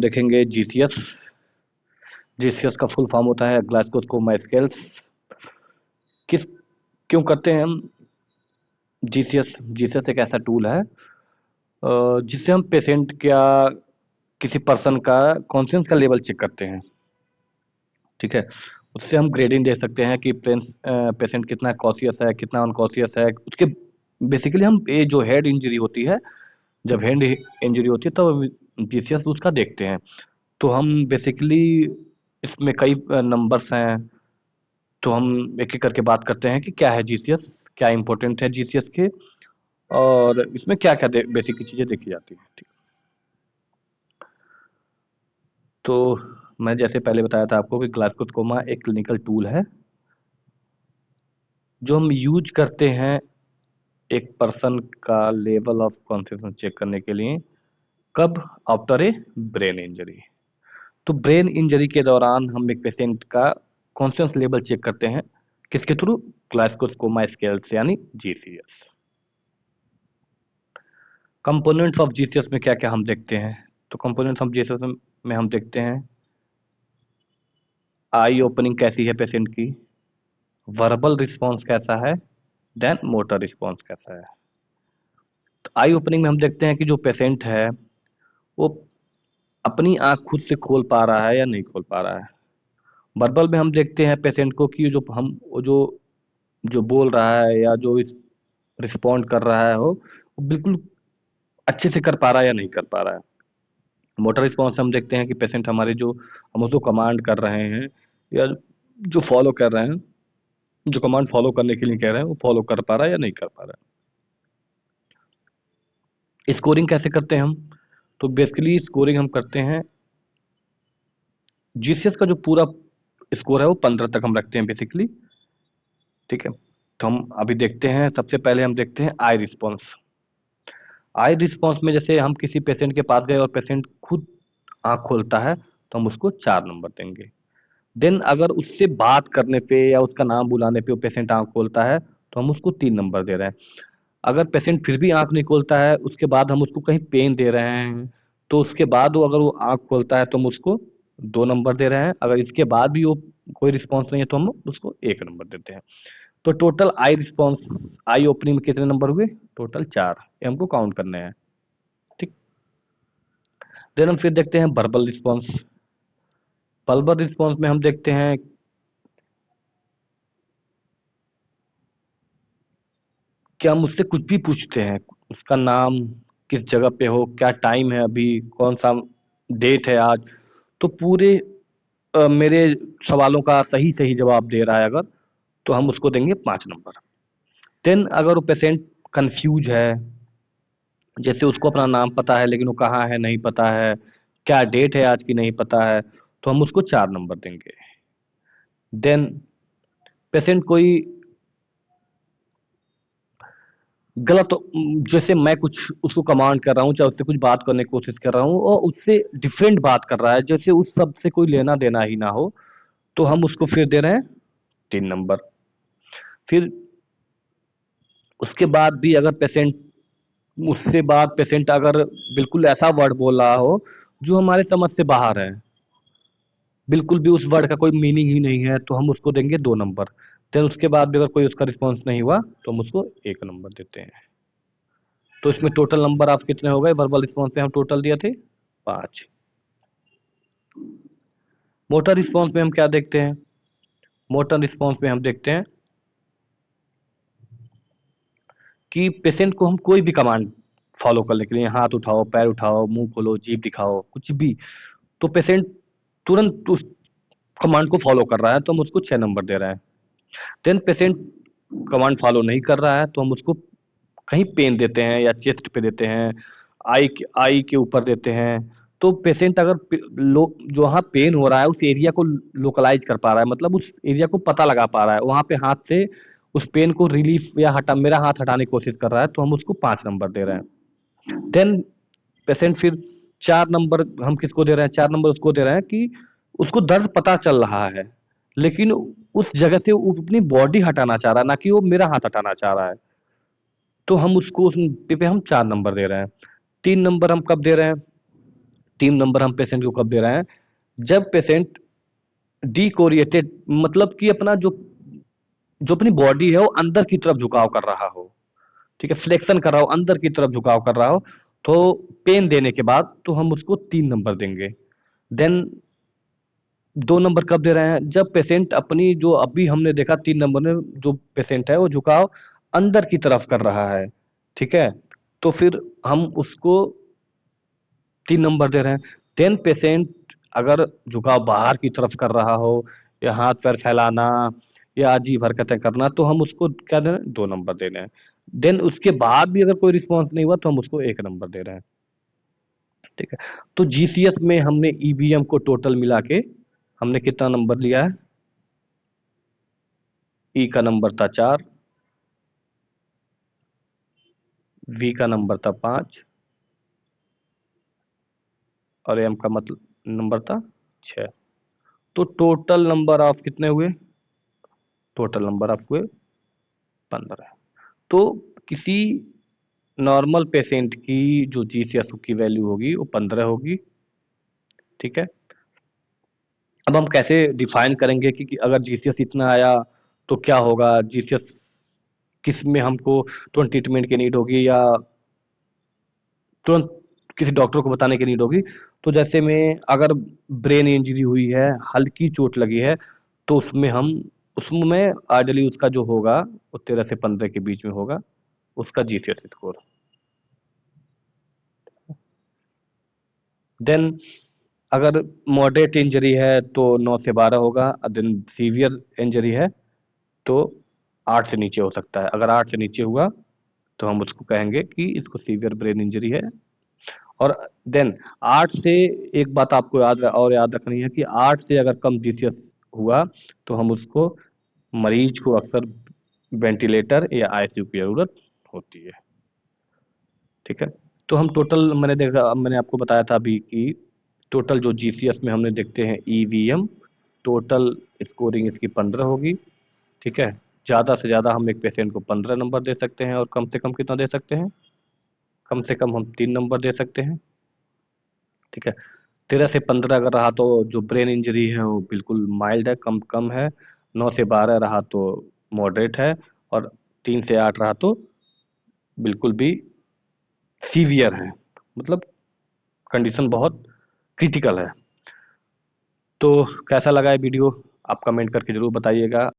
देखेंगे GCS. GCS का full form होता है ग्लासगो कोमा स्केल्स। किस क्यों करते हैं हम जीसीएस? जीसीएस एक ऐसा टूल है जिससे हम पेशेंट का किसी पर्सन का कॉन्शियस का लेवल चेक करते हैं। ठीक है, उससे हम ग्रेडिंग दे सकते हैं कि पेशेंट कितना कॉशियस है, कितना अनकॉशियस है। उसके बेसिकली हम ये जो हेड इंजरी होती है, जब हेड इंजरी होती है तो जीसीएस उसका देखते हैं। तो हम बेसिकली इसमें कई नंबर्स हैं, तो हम एक एक करके बात करते हैं कि क्या है जीसीएस, क्या इंपॉर्टेंट है जीसीएस के, और इसमें क्या क्या बेसिक चीजें देखी जाती हैं। ठीक, तो मैं जैसे पहले बताया था आपको कि ग्लासकोमा एक क्लिनिकल टूल है जो हम यूज करते हैं एक पर्सन का लेवल ऑफ कॉन्शियसनेस चेक करने के लिए। कब? After a brain injury. तो ब्रेन इंजरी के दौरान हम एक पेशेंट का कॉन्शियस लेवल चेक करते हैं, किसके थ्रू? ग्लासकोमा स्केल से, यानी जीसीएस। कंपोनेंट्स ऑफ जीसीएस में क्या क्या हम देखते हैं? तो कंपोनेंट्स ऑफ जीसीएस में हम देखते हैं आई ओपनिंग कैसी है पेशेंट की, वर्बल रिस्पॉन्स कैसा है, देन मोटर रिस्पॉन्स कैसा है। तो आई ओपनिंग में हम देखते हैं कि जो पेशेंट है वो अपनी आंख खुद से खोल पा रहा है या नहीं खोल पा रहा है। वर्बल में हम देखते हैं पेशेंट को कि जो जो बोल रहा है या जो रिस्पॉन्ड कर रहा है वो बिल्कुल अच्छे से कर पा रहा है या नहीं कर पा रहा है। मोटर रिस्पॉन्स हम देखते हैं कि पेशेंट हमारे जो हम उसको कमांड कर रहे हैं या जो फॉलो कर रहे हैं, जो कमांड फॉलो करने के लिए कह रहे हैं वो फॉलो कर पा रहा है या नहीं कर पा रहा है। स्कोरिंग कैसे करते हैं हम? तो बेसिकली स्कोरिंग हम करते हैं, जीसीएस का जो पूरा स्कोर है वो 15 तक हम रखते हैं बेसिकली। ठीक है, तो हम अभी देखते हैं, सबसे पहले हम देखते हैं आई रिस्पॉन्स। आई रिस्पॉन्स में जैसे हम किसी पेशेंट के पास गए और पेशेंट खुद आंख खोलता है तो हम उसको 4 नंबर देंगे। देन अगर उससे बात करने पे या उसका नाम बुलाने पे वो पेशेंट आंख खोलता है तो हम उसको 3 नंबर दे रहे हैं। अगर पेशेंट फिर भी आंख नहीं खोलता है, उसके बाद हम उसको कहीं पेन दे रहे हैं, तो उसके बाद वो अगर वो आंख खोलता है तो हम उसको 2 नंबर दे रहे हैं। अगर इसके बाद भी वो कोई रिस्पॉन्स नहीं है तो हम उसको 1 नंबर देते हैं। तो total I response, I opening में कितने नंबर हुए? टोटल 4, ये हमको काउंट करने हैं। ठीक, देन हम फिर देखते हैं वर्बल रिस्पॉन्स। वर्बल रिस्पॉन्स में हम देखते हैं कि हम उससे कुछ भी पूछते हैं, उसका नाम, किस जगह पे हो, क्या टाइम है अभी, कौन सा डेट है आज, तो पूरे मेरे सवालों का सही सही जवाब दे रहा है अगर, तो हम उसको देंगे 5 नंबर। देन अगर वो पेशेंट कंफ्यूज है, जैसे उसको अपना नाम पता है लेकिन वो कहाँ है नहीं पता है, क्या डेट है आज की नहीं पता है, तो हम उसको 4 नंबर देंगे। देन पेशेंट कोई गलत, जैसे मैं कुछ उसको कमांड कर रहा हूँ, चाहे उससे कुछ बात करने की कोशिश कर रहा हूँ और उससे डिफरेंट बात कर रहा है, जैसे उस सब से कोई लेना देना ही ना हो, तो हम उसको फिर दे रहे हैं 3 नंबर। फिर उसके बाद भी अगर पेशेंट, उससे बाद पेशेंट अगर बिल्कुल ऐसा वर्ड बोल रहा हो जो हमारे समझ से बाहर है, बिल्कुल भी उस वर्ड का कोई मीनिंग ही नहीं है, तो हम उसको देंगे 2 नंबर। देन उसके बाद भी अगर कोई उसका रिस्पॉन्स नहीं हुआ तो हम उसको 1 नंबर देते हैं। तो इसमें टोटल नंबर आप कितने हो गए? वर्बल रिस्पॉन्स पे हम टोटल दिए थे 5। मोटर रिस्पॉन्स में हम क्या देखते हैं? मोटर रिस्पॉन्स में हम देखते हैं कि पेशेंट को हम कोई भी कमांड फॉलो करने के लिए, हाथ उठाओ, पैर उठाओ, मुंह खोलो, जीभ दिखाओ, कुछ भी, तो पेशेंट तुरंत उस कमांड को फॉलो कर रहा है तो हम उसको 6 नंबर दे रहे हैं। देन पेशेंट कमांड फॉलो नहीं कर रहा है तो हम उसको कहीं पेन देते हैं या चेस्ट पे देते हैं, आई के ऊपर देते हैं। तो पेशेंट अगर जो वहाँ पेन हो रहा है उस एरिया को लोकलाइज कर पा रहा है, मतलब उस एरिया को पता लगा पा रहा है, वहाँ पे हाथ से उस पेन को रिलीफ या हटा, मेरा हाथ हटाने की कोशिश कर रहा है, तो हम उसको 5 नंबर दे रहे हैं। देन पेशेंट फिर 4 नंबर हम किसको दे रहे हैं? 4 नंबर उसको दे रहे हैं कि उसको दर्द पता चल रहा है लेकिन उस जगह से वो अपनी बॉडी हटाना चाह रहा है, ना कि वो मेरा हाथ हटाना चाह रहा है, तो हम उसको उस पे हम 4 नंबर दे रहे हैं। 3 नंबर हम कब दे रहे हैं? 3 नंबर हम पेशेंट को कब दे रहे हैं, जब पेशेंट डीकोरिएटेड, मतलब कि अपना जो जो अपनी बॉडी है वो अंदर की तरफ झुकाव कर रहा हो, ठीक है, फ्लेक्शन कर रहा हो, अंदर की तरफ झुकाव कर रहा हो, तो पेन देने के बाद तो हम उसको 3 नंबर देंगे। देन 2 नंबर कब दे रहे हैं, जब पेशेंट अपनी जो अभी हमने देखा 3 नंबर में जो पेशेंट है वो झुकाव अंदर की तरफ कर रहा है, ठीक है, तो फिर हम उसको 3 नंबर दे रहे हैं। देन पेशेंट अगर झुकाव बाहर की तरफ कर रहा हो, या हाथ पैर फैलाना, या अजीब हरकतें करना, तो हम उसको क्या दे रहे हैं, 2 नंबर दे रहे हैं। देन उसके बाद भी अगर कोई रिस्पॉन्स नहीं हुआ तो हम उसको 1 नंबर दे रहे हैं, ठीक है। तो जीसीएस में हमने ईवीएम को टोटल मिला के हमने कितना नंबर लिया है, ई का नंबर था 4, वी का नंबर था 5, और एम का मतलब नंबर था 6। तो टोटल नंबर ऑफ कितने हुए, टोटल नंबर ऑफ हुए 15। तो किसी नॉर्मल पेशेंट की जो जीसीएस की वैल्यू होगी वो 15 होगी, ठीक है। अब हम कैसे डिफाइन करेंगे कि अगर जीसीएस इतना आया तो क्या होगा, जीसीएस किस में हमको तुरंत ट्रीटमेंट की नीड होगी, या तुरंत किसी डॉक्टर को बताने की नीड होगी। तो जैसे में अगर ब्रेन इंजरी हुई है, हल्की चोट लगी है, तो उसमें आइडियली उसका जो होगा वो 13 से 15 के बीच में होगा, उसका जीसीएस स्कोर। देन अगर मॉडरेट इंजरी है तो 9 से 12 होगा, देन सीवियर इंजरी है तो 8 से नीचे हो सकता है। अगर 8 से नीचे हुआ तो हम उसको कहेंगे कि इसको सीवियर ब्रेन इंजरी है। और देन 8 से, एक बात आपको याद रखनी है कि 8 से अगर कम जीसीएस हुआ तो हम उसको, मरीज को अक्सर वेंटिलेटर या आईसीयू की जरूरत होती है, ठीक है। तो हम टोटल, मैंने आपको बताया था अभी कि टोटल जो जीसीएस में हमने देखते हैं ईवीएम, टोटल स्कोरिंग इसकी 15 होगी, ठीक है। ज़्यादा से ज़्यादा हम एक पेशेंट को 15 नंबर दे सकते हैं, और कम से कम कितना दे सकते हैं, कम से कम हम 3 नंबर दे सकते हैं, ठीक है। 13 से 15 अगर रहा तो जो ब्रेन इंजरी है वो बिल्कुल माइल्ड है, कम कम है। 9 से 12 रहा तो मॉडरेट है, और 3 से 8 रहा तो बिल्कुल भी सीवियर है, मतलब कंडीशन बहुत क्रिटिकल है। तो कैसा लगा ये वीडियो, आप कमेंट करके ज़रूर बताइएगा।